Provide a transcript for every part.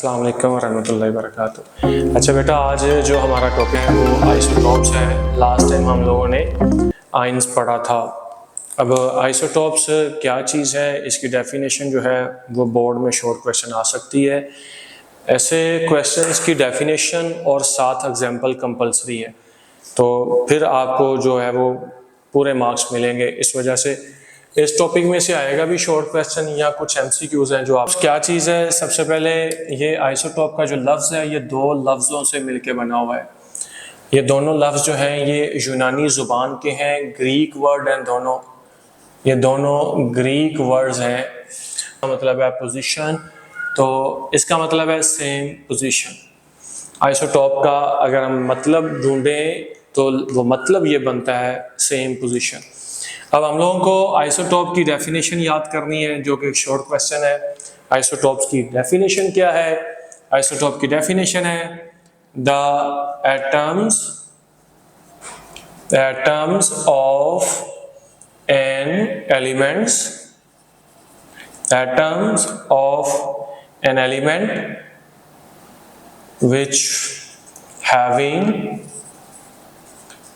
अस्सलाम वालेकुम रहमतुल्लाहि वबरकातुहू। अच्छा बेटा, आज जो हमारा टॉपिक है वो आइसोटॉप्स है। लास्ट टाइम हम लोगों ने आइंस पढ़ा था। अब आइसोटॉप्स क्या चीज़ है, इसकी डेफिनेशन जो है वो बोर्ड में शॉर्ट क्वेश्चन आ सकती है। ऐसे क्वेश्चंस की डेफिनेशन और 7 एग्जाम्पल कंपलसरी है, तो फिर आपको जो है वो पूरे मार्क्स मिलेंगे। इस वजह से इस टॉपिक में से आएगा भी शॉर्ट क्वेश्चन या कुछ एमसीक्यूज हैं जो आप क्या चीज़ है। सबसे पहले ये आइसोटॉप का जो लफ्ज़ है ये 2 लफ्ज़ों से मिलके बना हुआ है। ये दोनों लफ्ज़ जो हैं ये यूनानी ज़ुबान के हैं, ग्रीक वर्ड हैं दोनों। ये दोनों ग्रीक वर्ड्स हैं। मतलब है पोजीशन, तो इसका मतलब है सेम पोजीशन। आइसोटॉप का अगर हम मतलब ढूंढें तो वो मतलब ये बनता है सेम पोजीशन। अब हम लोगों को आइसोटॉप की डेफिनेशन याद करनी है, जो कि एक शॉर्ट क्वेश्चन है। आइसोटॉप्स की डेफिनेशन क्या है? आइसोटॉप की डेफिनेशन है the atoms of an element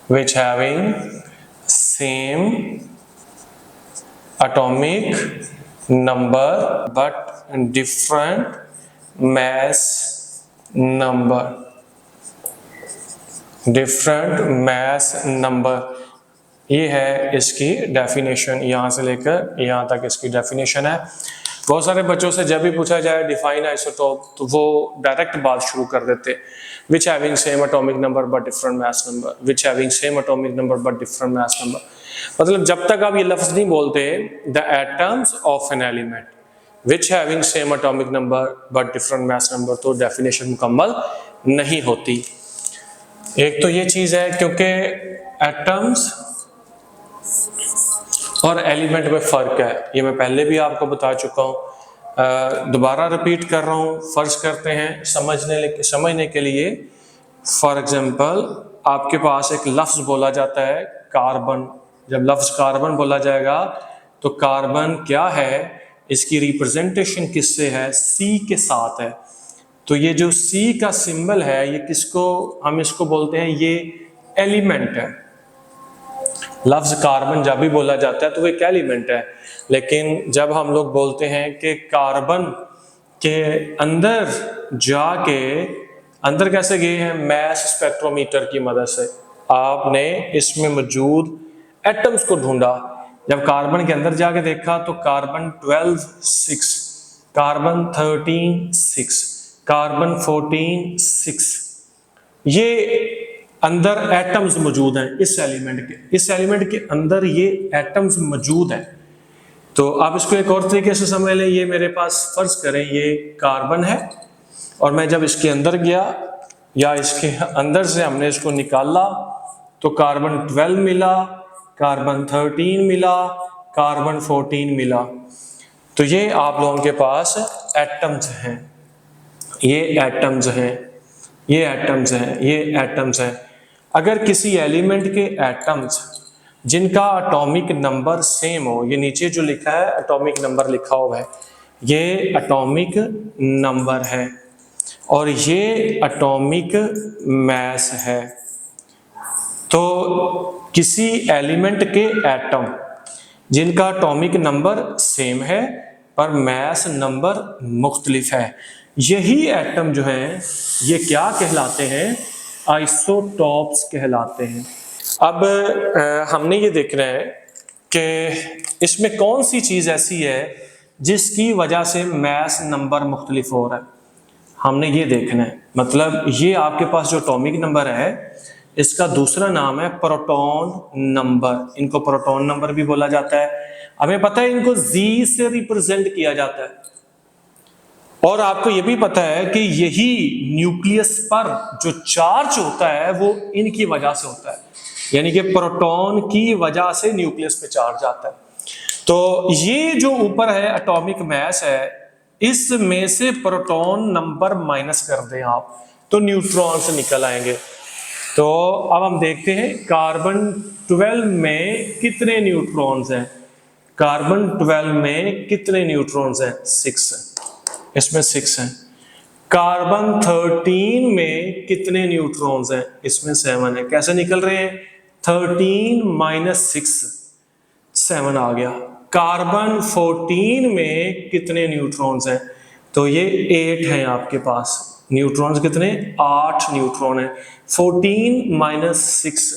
which having same atomic number but different mass number। ये है इसकी डेफिनेशन। यहाँ से लेकर यहाँ तक इसकी डेफिनेशन है। बहुत सारे बच्चों से जब भी पूछा जाए डिफाइन आइसोटॉप तो वो डायरेक्ट बात शुरू कर देते, which having same atomic number but different mass number, which having same atomic number but different mass number. मतलब जब तक आप ये लफ्ज नहीं बोलते the atoms of an element which having same atomic number but different mass number, तो definition मुकम्मल नहीं होती। एक तो ये चीज है क्योंकि एटम्स और एलिमेंट में फ़र्क है, ये मैं पहले भी आपको बता चुका हूँ। दोबारा रिपीट कर रहा हूँ। फर्ज करते हैं समझने के लिए, फॉर एग्जांपल आपके पास एक लफ्ज़ बोला जाता है कार्बन। जब लफ्ज़ कार्बन बोला जाएगा तो कार्बन क्या है, इसकी रिप्रेजेंटेशन किससे है? सी के साथ है। तो ये जो सी का सिंबल है ये किसको हम इसको बोलते हैं? ये एलिमेंट है। लफ्ज कार्बन जब भी बोला जाता है तो वो एक एलिमेंट है, लेकिन जब हम लोग बोलते हैं कि कार्बन के अंदर जाके, अंदर कैसे गए हैं? मैस स्पेक्ट्रोमीटर की मदद से आपने इसमें मौजूद एटम्स को ढूंढा। जब कार्बन के अंदर जाके देखा तो कार्बन 12 6, कार्बन 13 6, कार्बन 14 6, ये अंदर एटम्स मौजूद हैं। इस एलिमेंट के अंदर ये एटम्स मौजूद हैं। तो आप इसको एक और तरीके से समझ लें, ये मेरे पास फर्ज करें ये कार्बन है और मैं जब इसके अंदर गया या इसके अंदर से हमने इसको निकाला तो कार्बन 12 मिला, कार्बन 13 मिला, कार्बन 14 मिला। तो ये आप लोगों के पास एटम्स हैं, ये एटम्स हैं। अगर किसी एलिमेंट के एटम्स जिनका एटॉमिक नंबर सेम हो, ये नीचे जो लिखा है एटॉमिक नंबर लिखा हुआ है, ये एटॉमिक नंबर है और ये एटॉमिक मास है। तो किसी एलिमेंट के एटम जिनका एटॉमिक नंबर सेम है पर मास नंबर मुख्तलिफ है, यही एटम जो हैं ये क्या कहलाते हैं? आइसोटॉप्स कहलाते हैं। अब हमने ये देखना है कि इसमें कौन सी चीज़ ऐसी है जिसकी वजह से मास नंबर मुख्तलिफ हो रहा है, हमने ये देखना है। मतलब ये आपके पास जो एटॉमिक नंबर है इसका दूसरा नाम है प्रोटॉन नंबर। इनको प्रोटॉन नंबर भी बोला जाता है। हमें पता है इनको जी से रिप्रेजेंट किया जाता है और आपको यह भी पता है कि यही न्यूक्लियस पर जो चार्ज होता है वो इनकी वजह से होता है, यानी कि प्रोटॉन की वजह से न्यूक्लियस पे चार्ज आता है। तो ये जो ऊपर है एटॉमिक मास है, इसमें से प्रोटॉन नंबर माइनस कर दें आप तो न्यूट्रॉन्स निकल आएंगे। तो अब हम देखते हैं कार्बन 12 में कितने न्यूट्रॉन्स हैं। कार्बन 12 में कितने न्यूट्रॉन्स हैं? 6 है, इसमें 6 हैं। कार्बन 13 में कितने न्यूट्रॉन्स हैं? इसमें 7 है। कैसे निकल रहे हैं? 13 माइनस 6, 7 आ गया। कार्बन 14 में कितने न्यूट्रॉन्स हैं? तो ये 8 हैं आपके पास। न्यूट्रॉन्स कितने? 8 न्यूट्रॉन है। 14 माइनस 6,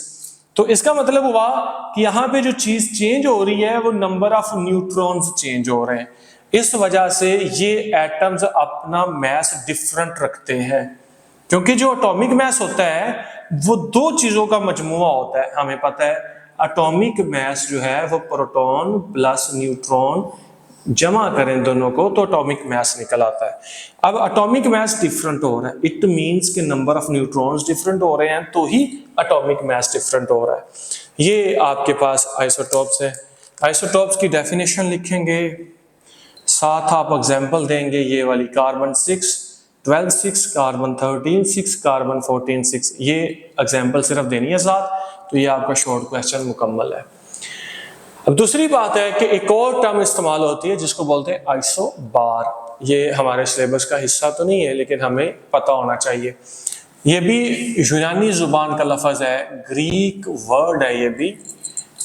तो इसका मतलब हुआ कि यहाँ पे जो चीज चेंज हो रही है वो नंबर ऑफ न्यूट्रॉन्स चेंज हो रहे हैं। इस वजह से ये एटम्स अपना मास डिफरेंट रखते हैं, क्योंकि जो एटॉमिक मास होता है वो दो चीजों का मजमुआ होता है। हमें पता है एटॉमिक मास जो है वो प्रोटॉन प्लस न्यूट्रॉन जमा करें दोनों को तो एटॉमिक मास निकल आता है। अब एटॉमिक मास डिफरेंट हो रहा है, इट मींस कि नंबर ऑफ न्यूट्रॉन्स डिफरेंट हो रहे हैं, तो ही एटॉमिक मास डिफरेंट हो रहा है। ये आपके पास आइसोटॉप्स है। आइसोटॉप्स की डेफिनेशन लिखेंगे, साथ आप एग्जांपल देंगे। ये वाली कार्बन 6 12 6, कार्बन 13 6, कार्बन 14 6, ये एग्जांपल सिर्फ देनी है साथ, तो ये आपका शॉर्ट क्वेश्चन मुकम्मल है। अब दूसरी बात है कि एक और टर्म इस्तेमाल होती है जिसको बोलते हैं आइसोबार। ये हमारे सिलेबस का हिस्सा तो नहीं है लेकिन हमें पता होना चाहिए। ये भी यूनानी जुबान का लफ्ज है, ग्रीक वर्ड है ये भी,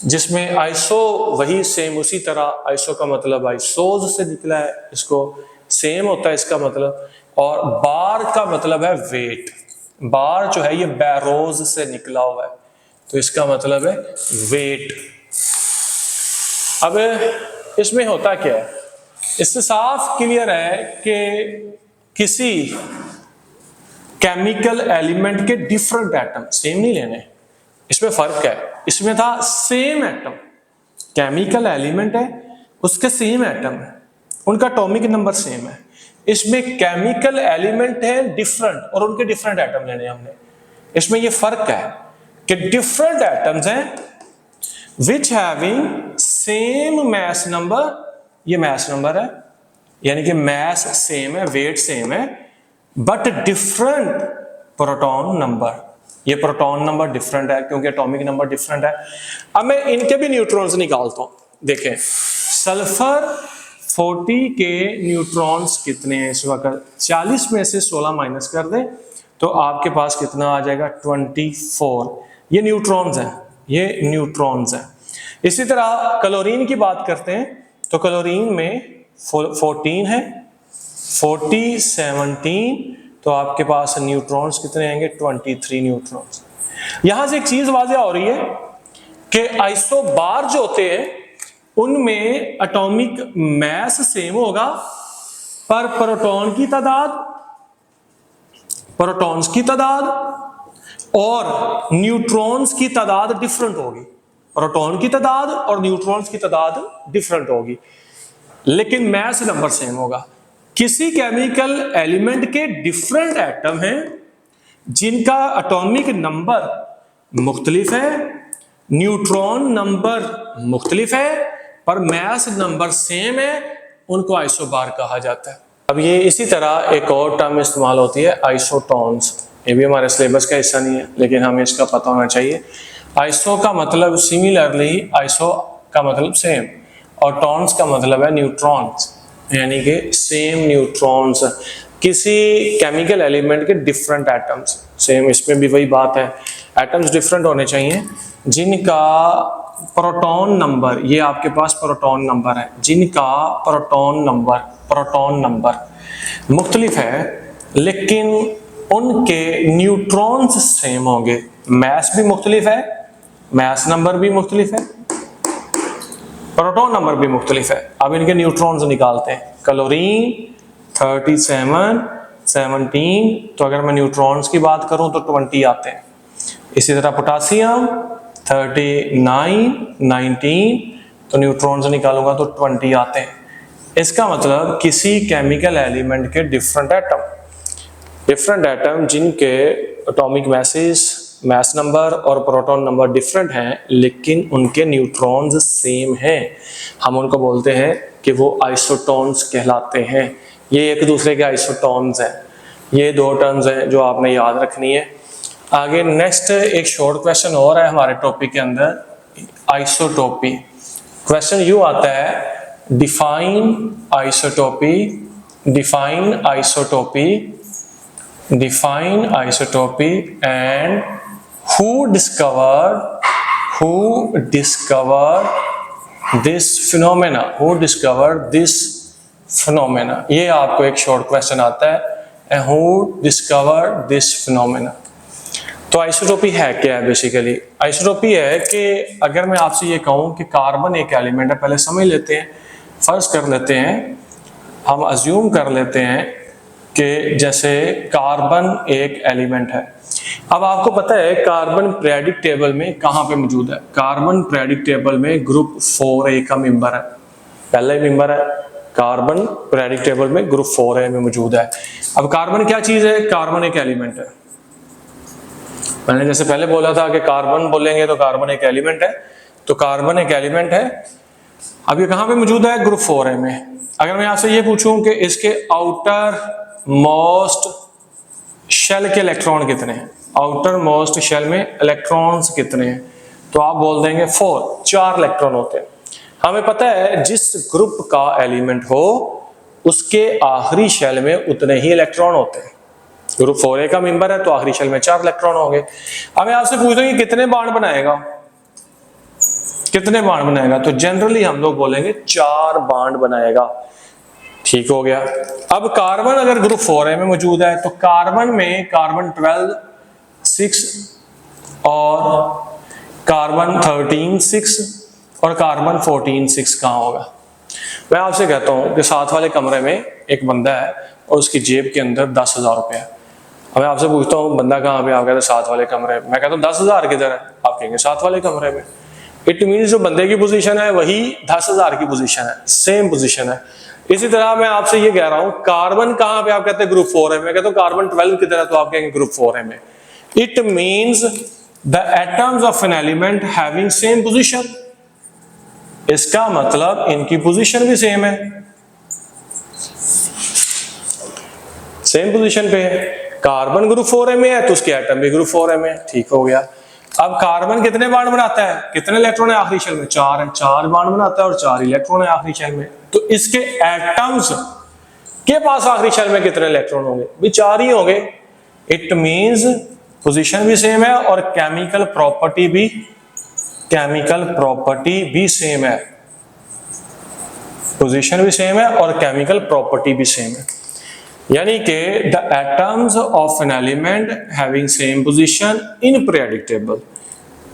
जिसमें आइसो वही सेम उसी तरह, आइसो का मतलब आइसोज से निकला है, इसको सेम होता है इसका मतलब। और बार का मतलब है वेट। बार जो है ये बैरोज से निकला हुआ है, तो इसका मतलब है वेट। अब इसमें होता क्या है, इससे साफ क्लियर है कि किसी केमिकल एलिमेंट के डिफरेंट एटम सेम नहीं लेने। इसमें फर्क है, इसमें था सेम एटम, केमिकल एलिमेंट है उसके सेम एटम है, उनका एटॉमिक नंबर सेम है। इसमें केमिकल एलिमेंट है डिफरेंट और उनके डिफरेंट एटम लेने हमने। इसमें ये फर्क है कि डिफरेंट एटम्स हैं which having same mass number, ये mass number है, यानी कि mass same है, weight same है, but different proton number, ये प्रोटॉन नंबर डिफरेंट है क्योंकि एटॉमिक नंबर डिफरेंट है। अब मैं इनके भी न्यूट्रॉन्स निकालता हूं। देखें सल्फर 40 के न्यूट्रॉन्स कितने हैं इस वक्त? 40 में से 16 माइनस कर दें तो आपके पास कितना आ जाएगा? 24। ये न्यूट्रॉन्स हैं, ये न्यूट्रॉन्स हैं। इसी तरह क्लोरीन की बात करते हैं तो क्लोरीन में 14 है, 40 17, तो आपके पास न्यूट्रॉन्स कितने आएंगे? 23 न्यूट्रॉन्स। यहां से एक चीज वाज़ेह हो रही है कि आइसोबार जो होते हैं उनमें एटॉमिक मास सेम होगा पर प्रोटॉन की तादाद, प्रोटॉन्स की तादाद और न्यूट्रॉन्स की तादाद डिफरेंट होगी। प्रोटॉन की तादाद और न्यूट्रॉन्स की तादाद डिफरेंट होगी, लेकिन मास नंबर सेम होगा। किसी केमिकल एलिमेंट के डिफरेंट एटम हैं जिनका एटॉमिक नंबर मुख्तलिफ है, न्यूट्रॉन नंबर मुख्तलिफ है, पर मास नंबर सेम है, उनको आइसोबार कहा जाता है। अब ये इसी तरह एक और टर्म इस्तेमाल होती है आइसोटॉन्स। ये भी हमारे सिलेबस का हिस्सा नहीं है लेकिन हमें इसका पता होना चाहिए। आइसो का मतलब सिमिलरली, आइसो का मतलब सेम, और टॉन्स का मतलब है न्यूट्रॉन्स, यानी कि सेम न्यूट्रॉन्स। किसी केमिकल एलिमेंट के डिफरेंट एटम्स सेम, इसमें भी वही बात है, एटम्स डिफरेंट होने चाहिए जिनका प्रोटॉन नंबर, ये आपके पास प्रोटॉन नंबर है, जिनका प्रोटॉन नंबर मुख्तलिफ है लेकिन उनके न्यूट्रॉन्स सेम होंगे। मास भी मुख्तलिफ है, मास नंबर भी मुख्तलिफ है, प्रोटॉन नंबर भी मुख्तलिफ है। अब इनके न्यूट्रॉन्स निकालते हैं। क्लोरीन 37 17, तो अगर मैं न्यूट्रॉन्स की बात करूं तो 20 आते हैं। इसी तरह पोटासियम 39 19, तो न्यूट्रॉन्स निकालूंगा तो 20 आते हैं। इसका मतलब किसी केमिकल एलिमेंट के डिफरेंट एटम जिनके एटॉमिक मास नंबर और प्रोटॉन नंबर डिफरेंट हैं लेकिन उनके न्यूट्रॉन्स सेम हैं, हम उनको बोलते हैं कि वो आइसोटॉन्स कहलाते हैं। ये एक दूसरे के आइसोटॉन्स हैं। ये दो टर्म्स हैं जो आपने याद रखनी है। आगे नेक्स्ट एक शॉर्ट क्वेश्चन और है हमारे टॉपिक के अंदर, आइसोटोपी। क्वेश्चन यूं आता है, define आइसोटोपी define isotopy and who discovered this phenomena, ये आपको एक शॉर्ट क्वेश्चन आता है, and who discovered this phenomena। तो आइसोटोपी है क्या है? बेसिकली आइसोटोपी है कि अगर मैं आपसे ये कहूँ कि कार्बन एक एलिमेंट है, पहले समझ लेते हैं, फर्ज कर लेते हैं, हम अज्यूम कर लेते हैं कि जैसे कार्बन एक एलिमेंट है। अब आपको पता है कार्बन पीरियोडिक टेबल में कहाँ पे मौजूद है? कार्बन पीरियोडिक टेबल में ग्रुप 4A का मेंबर है, पहला ही मेंबर है। कार्बन पीरियोडिक टेबल में ग्रुप 4A में मौजूद है। अब कार्बन क्या चीज है? कार्बन एक एलिमेंट है। मैंने जैसे पहले बोला था कि कार्बन बोलेंगे तो कार्बन एक एलिमेंट है, तो कार्बन एक एलिमेंट है। अब ये कहाँ पे मौजूद है? ग्रुप 4A में। अगर मैं आपसे ये पूछूं कि इसके आउटर मोस्ट शेल के इलेक्ट्रॉन कितने हैं, आउटर मोस्ट शेल में इलेक्ट्रॉन्स कितने हैं, तो आप बोल देंगे 4 इलेक्ट्रॉन होते हैं। हमें पता है जिस ग्रुप का एलिमेंट हो उसके आखिरी शेल में उतने ही इलेक्ट्रॉन होते हैं। ग्रुप 4A का मेंबर है तो आखिरी शेल में 4 इलेक्ट्रॉन होंगे। अब मैं आपसे पूछ रहा हूं कितने बॉन्ड बनाएगा, कितने बॉन्ड बनाएगा, तो जनरली हम लोग बोलेंगे 4 बॉन्ड बनाएगा। ठीक हो गया। अब कार्बन अगर ग्रुप 4A में मौजूद है तो कार्बन में कार्बन 12 6 और कार्बन 13 6 और कार्बन 14 6 कहाँ होगा? मैं आपसे कहता हूं कि साथ वाले कमरे में एक बंदा है और उसकी जेब के अंदर 10,000 रुपये है। अब मैं आपसे पूछता हूँ बंदा कहाँ पे? आप कहते हैं साथ वाले कमरे में। मैं कहता हूँ 10,000 किधर है? आप कहेंगे साथ वाले कमरे में। इट मीन्स जो बंदे की पोजीशन है वही 10,000 की पोजीशन है, सेम पोजीशन है। इसी तरह मैं आपसे ये कह रहा हूं कार्बन कहां पे? आप कहते हैं ग्रुप 4A में। मैं कहता हूं कार्बन 12 किधर है? तो आप कहेंगे ग्रुप 4A में। It means the atoms of an element having same position. इसका मतलब इनकी पोजीशन भी सेम है, सेम पोजीशन पे है। कार्बन ग्रुप 4A में है तो उसके एटम भी ग्रुप 4A में। ठीक हो गया। अब कार्बन कितने बॉन्ड बनाता है? कितने इलेक्ट्रॉन है आखिरी शेल में? 4 है। 4 बॉन्ड बनाता है और 4 इलेक्ट्रॉन है आखिरी शेल में। तो इसके एटम्स के पास आखिरी शेल में कितने इलेक्ट्रॉन होंगे? भी 4 ही होंगे। इट मींस पोजीशन भी सेम है और केमिकल प्रॉपर्टी भी सेम है। पोजीशन भी सेम है और केमिकल प्रॉपर्टी भी सेम है। यानी कि the atoms of an element having same position in periodic table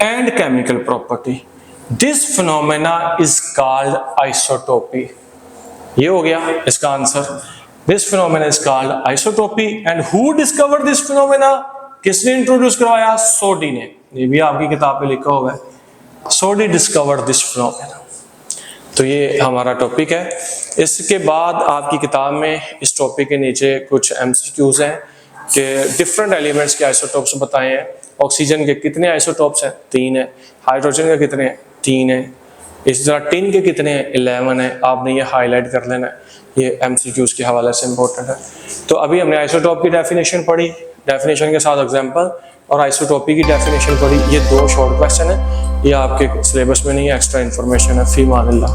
and chemical property, this phenomena is called isotopy. ये हो गया इसका answer. This phenomena is called isotopy and who discovered this phenomena? किसने introduce करवाया? Soddy ने। ये भी आपकी किताब में लिखा हुआ है, सोडी डिस्कवर्ड दिस फिनोमेना। तो ये हमारा टॉपिक है। इसके बाद आपकी किताब में इस टॉपिक के नीचे कुछ एमसीक्यूज हैं कि डिफरेंट एलिमेंट्स के आइसोटोप्स बताए हैं। ऑक्सीजन के कितने आइसोटोप्स हैं? 3 है। हाइड्रोजन के कितने हैं? 3 है। इसी तरह टिन के कितने हैं? 11 है। आपने ये हाईलाइट कर लेना है, ये एमसीक्यूज के हवाले से इंपॉर्टेंट है। तो अभी हमने आइसोटोप की डेफिनेशन पढ़ी, डेफिनेशन के साथ एग्जाम्पल, और आइसोटोपी की डेफिनेशन पढ़ी। ये 2 शॉर्ट क्वेश्चन है, ये आपके सिलेबस में नहीं है, एक्स्ट्रा इन्फॉर्मेशन है। फी मानिल्लाह।